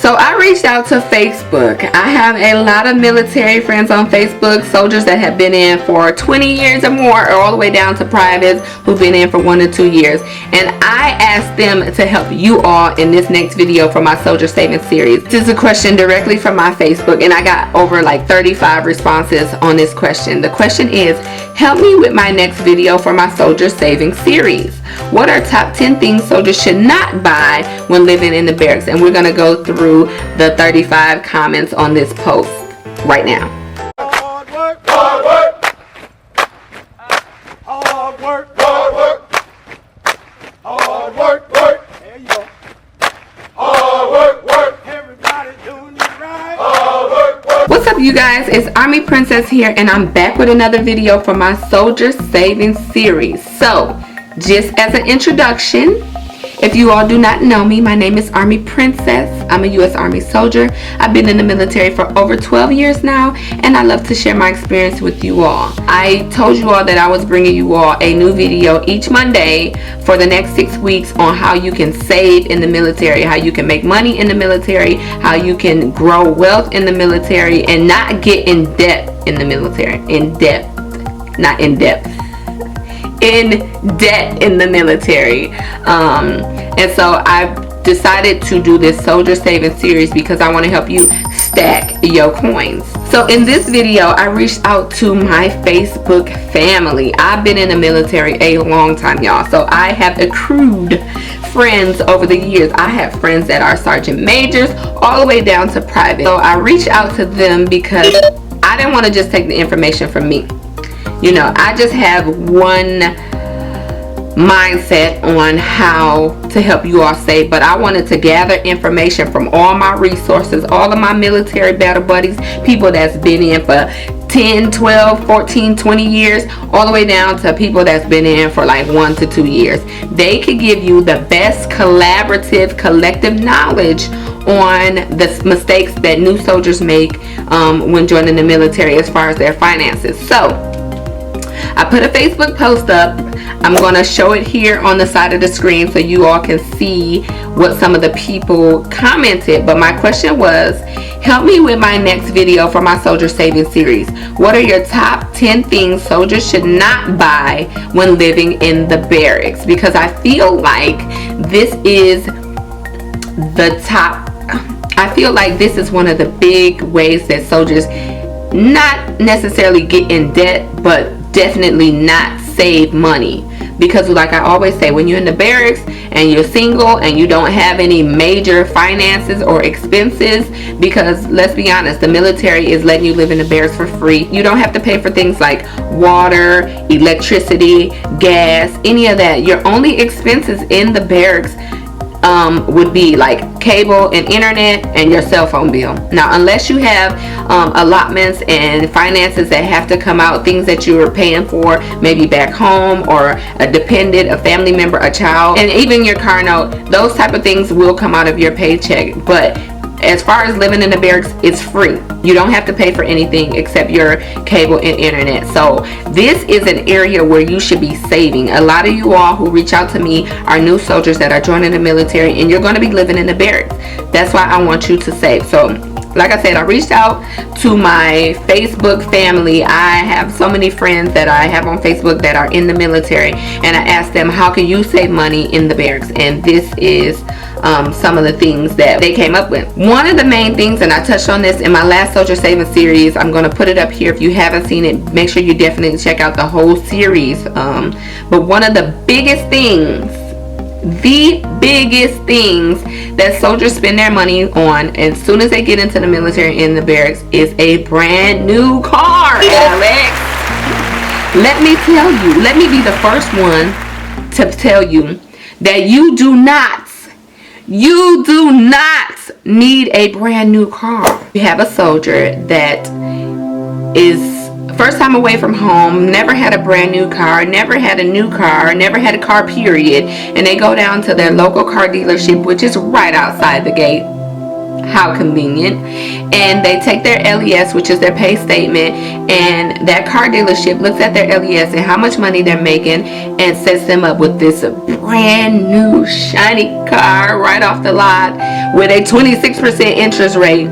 So I reached out to Facebook. I have a lot of military friends on Facebook, soldiers that have been in for 20 years or more, or all the way down to privates who've been in for 1 to 2 years. And I asked them to help you all in this next video for my soldier savings series. This is a question directly from my Facebook, and I got over like 35 responses on this question. The question is, help me with my next video for my soldier savings series. What are top 10 things soldiers should not buy when living in the barracks? And we're going to go through the 35 comments on this post right now. Hard work, hard work. Hard work, hard work. Hard work, work. There you go. Hard work, work. Everybody doing it right. Hard work, work. What's up, you guys? It's Army Princess here, and I'm back with another video for my soldier savings series. So, just as an introduction, if you all do not know me, my name is Army Princess. I'm a U.S. Army soldier. I've been in the military for over 12 years now, and I love to share my experience with you all. I told you all that I was bringing you all a new video each Monday for the next 6 weeks on how you can save in the military, how you can make money in the military, how you can grow wealth in the military, and not get in debt in the military. In debt, not in depth. In debt in the military. And so I decided to do this soldier savings series because I want to help you stack your coins. So in this video, I reached out to my Facebook family. I've been in the military a long time, y'all, so I have accrued friends over the years. I have friends that are sergeant majors all the way down to private. So I reached out to them because I didn't want to just take the information from me. You know, I just have one mindset on how to help you all save, but I wanted to gather information from all my resources, all of my military battle buddies, people that's been in for 10, 12, 14, 20 years, all the way down to people that's been in for like 1 to 2 years. They could give you the best collaborative, collective knowledge on the mistakes that new soldiers make when joining the military as far as their finances. So I put a Facebook post up. I'm going to show it here on the side of the screen so you all can see what some of the people commented. But my question was, help me with my next video for my soldier savings series. What are your top 10 things soldiers should not buy when living in the barracks? Because I feel like this is the top. I feel like this is one of the big ways that soldiers not necessarily get in debt, but definitely not save money. Because like I always say, when you're in the barracks and you're single and you don't have any major finances or expenses, because let's be honest, the military is letting you live in the barracks for free. You don't have to pay for things like water, electricity, gas, any of that. Your only expenses in the barracks would be like cable and internet and your cell phone bill. Now, unless you have allotments and finances that have to come out, things that you're paying for, maybe back home, or a dependent, a family member, a child, and even your car note, those type of things will come out of your paycheck. But as far as living in the barracks, it's free. You don't have to pay for anything except your cable and internet. So this is an area where you should be saving. A lot of you all who reach out to me are new soldiers that are joining the military, and you're going to be living in the barracks. That's why I want you to save. So like I said, I reached out to my Facebook family. I have so many friends that I have on Facebook that are in the military, and I asked them, how can you save money in the barracks? And this is some of the things that they came up with. One of the main things, and I touched on this in my last soldier savings series, I'm going to put it up here. If you haven't seen it, make sure you definitely check out the whole series. But one of the biggest things that soldiers spend their money on as soon as they get into the military in the barracks is a brand new car, Alex. Let me tell you, let me be the first one to tell you that you do not need a brand new car. You have a soldier that is first time away from home, never had a brand new car, never had a new car, never had a car period, and they go down to their local car dealership, which is right outside the gate, How convenient. And they take their LES, which is their pay statement, and that car dealership looks at their LES and how much money they're making and sets them up with this brand new shiny car right off the lot with a 26% interest rate.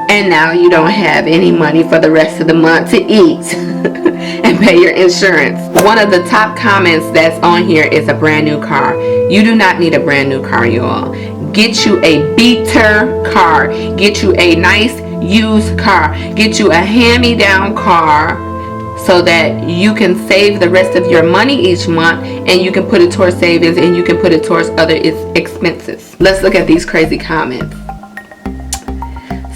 And now you don't have any money for the rest of the month to eat and pay your insurance. One of the top comments that's on here is a brand new car. You do not need a brand new car, y'all. Get you a beater car. Get you a nice used car. Get you a hand-me-down car so that you can save the rest of your money each month, and you can put it towards savings, and you can put it towards other expenses. Let's look at these crazy comments.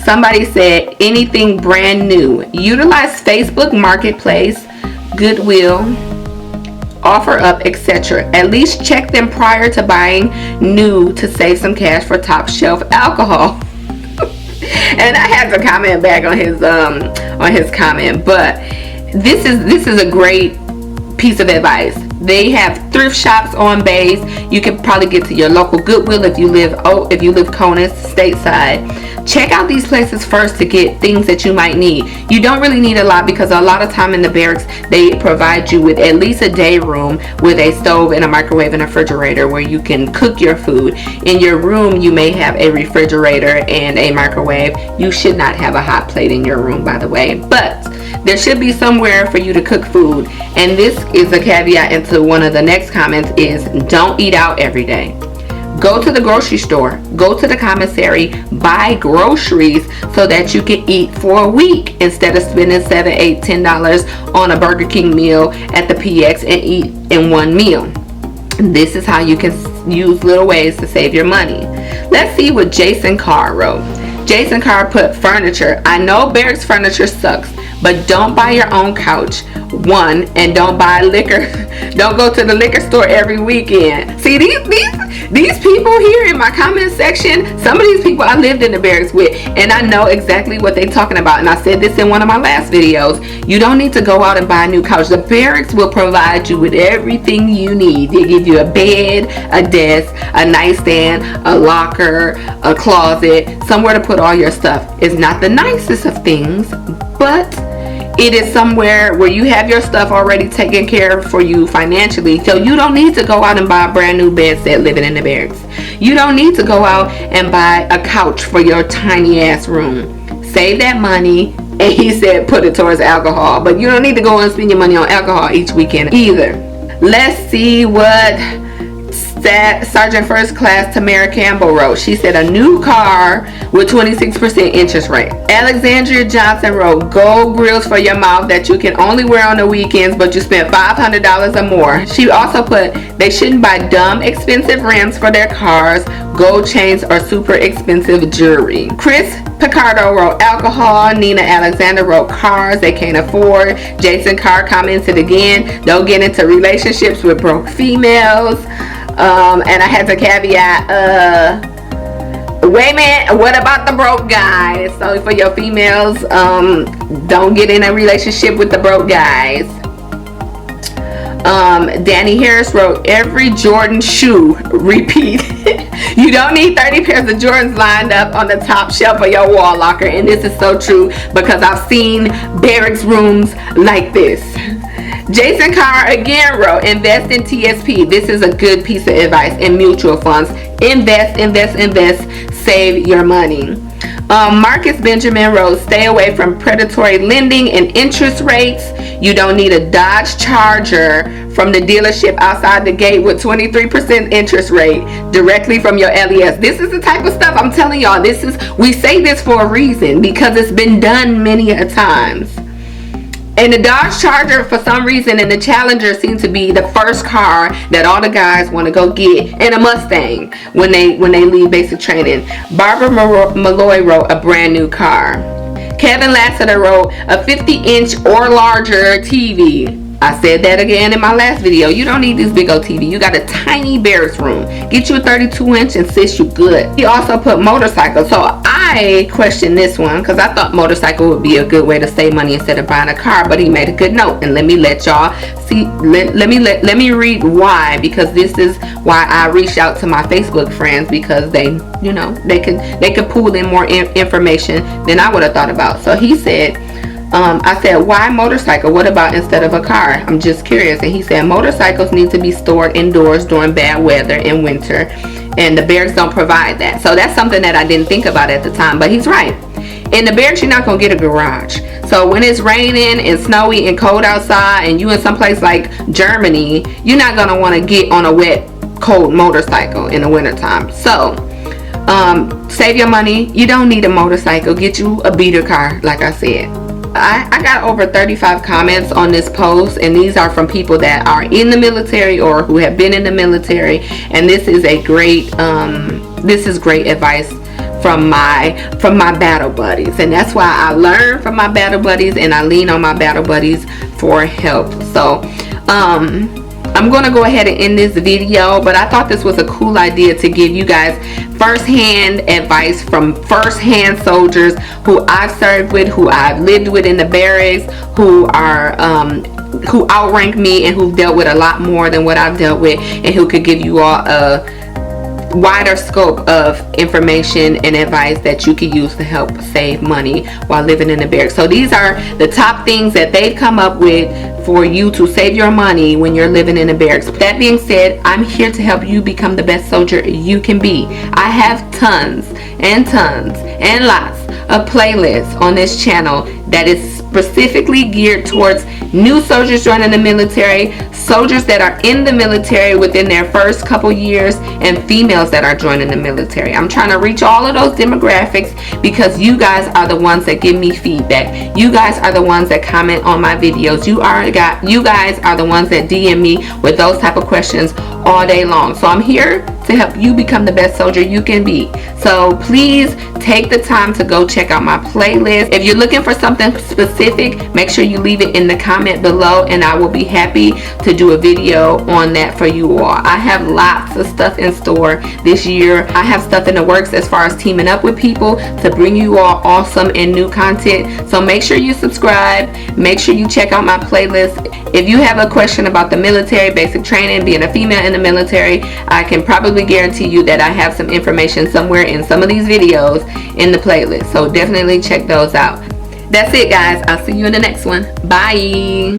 Somebody said, anything brand new. Utilize Facebook Marketplace, Goodwill, OfferUp, etc. At least check them prior to buying new to save some cash for top shelf alcohol. And I had to comment back on his comment, but this is a great piece of advice. They have thrift shops on base. You can probably get to your local Goodwill if you live Conus stateside. Check out these places first to get things that you might need. You don't really need a lot, because a lot of time in the barracks they provide you with at least a day room with a stove and a microwave and a refrigerator where you can cook your food. In your room you may have a refrigerator and a microwave. You should not have a hot plate in your room, by the way, but there should be somewhere for you to cook food. And this is a caveat into one of the next comments is, don't eat out every day. Go to the grocery store, go to the commissary, buy groceries so that you can eat for a week instead of spending $7, $8, $10 on a Burger King meal at the PX and eat in one meal. This is how you can use little ways to save your money. Let's see what Jason Carr wrote. Jason Carr put, furniture. I know barracks furniture sucks, but don't buy your own couch. One, and don't buy liquor. Don't go to the liquor store every weekend. See, these people here in my comment section, some of these people I lived in the barracks with, and I know exactly what they're talking about. And I said this in one of my last videos. You don't need to go out and buy a new couch. The barracks will provide you with everything you need. They give you a bed, a desk, a nightstand, a locker, a closet, somewhere to put all your stuff. It's not the nicest of things, but it is somewhere where you have your stuff already taken care of for you financially. So you don't need to go out and buy a brand new bed set living in the barracks. You don't need to go out and buy a couch for your tiny ass room. Save that money. And he said put it towards alcohol. But you don't need to go and spend your money on alcohol each weekend either. Let's see what Sergeant First Class Tamara Campbell wrote. She said a new car with 26% interest rate. Alexandria Johnson wrote, gold grills for your mouth that you can only wear on the weekends, but you spent $500 or more. She also put, they shouldn't buy dumb expensive rims for their cars, gold chains, or super expensive jewelry. Chris Picardo wrote alcohol. Nina Alexander wrote cars they can't afford. Jason Carr commented again, don't get into relationships with broke females. And I had to caveat, wait a minute, what about the broke guys? So for your females, don't get in a relationship with the broke guys. Danny Harris wrote, every Jordan shoe, repeat. You don't need 30 pairs of Jordans lined up on the top shelf of your wall locker. And this is so true because I've seen barracks rooms like this. Jason Carr again wrote, invest in TSP. This is a good piece of advice. In mutual funds. Invest. Save your money. Marcus Benjamin wrote, stay away from predatory lending and interest rates. You don't need a Dodge Charger from the dealership outside the gate with 23% interest rate directly from your LES. This is the type of stuff I'm telling y'all. We say this for a reason because it's been done many a times. And the Dodge Charger, for some reason, and the Challenger seem to be the first car that all the guys want to go get, and a Mustang when they leave basic training. Barbara Malloy wrote a brand new car. Kevin Lassiter wrote a 50-inch or larger TV. I said that again in my last video. You don't need this big old TV. You got a tiny barracks room. Get you a 32-inch and sis, you good. He also put motorcycle. So I questioned this one because I thought motorcycle would be a good way to save money instead of buying a car. But he made a good note, and let me let y'all see. Let me read why, because this is why I reached out to my Facebook friends, because they, you know, they could pull in more information than I would have thought about. So he said, I said, why motorcycle? What about instead of a car? I'm just curious. And he said, motorcycles need to be stored indoors during bad weather in winter, and the barracks don't provide that. So that's something that I didn't think about at the time, but he's right. In the barracks, you're not going to get a garage. So when it's raining and snowy and cold outside, and you in some place like Germany, you're not going to want to get on a wet, cold motorcycle in the wintertime. So save your money. You don't need a motorcycle. Get you a beater car, like I said. I got over 35 comments on this post, and these are from people that are in the military or who have been in the military, and this is a great great advice from my battle buddies, and that's why I learn from my battle buddies and I lean on my battle buddies for help. So I'm gonna go ahead and end this video, but I thought this was a cool idea to give you guys first-hand advice from first-hand soldiers who I've served with, who I've lived with in the barracks, who outrank me and who've dealt with a lot more than what I've dealt with, and who could give you all a wider scope of information and advice that you can use to help save money while living in the barracks. So these are the top things that they've come up with for you to save your money when you're living in the barracks. That being said, I'm here to help you become the best soldier you can be. I have tons and lots of playlists on this channel that is specifically geared towards new soldiers joining the military, soldiers that are in the military within their first couple years, and females that are joining the military. I'm trying to reach all of those demographics because you guys are the ones that give me feedback. You guys are the ones that comment on my videos. You guys are the ones that DM me with those type of questions all day long. So I'm here to help you become the best soldier you can be. So please take the time to go check out my playlist. If you're looking for something specific, make sure you leave it in the comment below, and I will be happy to do a video on that for you all. I have lots of stuff in store this year. I have stuff in the works as far as teaming up with people to bring you all awesome and new content. So make sure you subscribe. Make sure you check out my playlist. If you have a question about the military, basic training, being a female in the military, I can probably guarantee you that I have some information somewhere in some of these videos in the playlist. So definitely check those out. That's it, guys. I'll see you in the next one. Bye.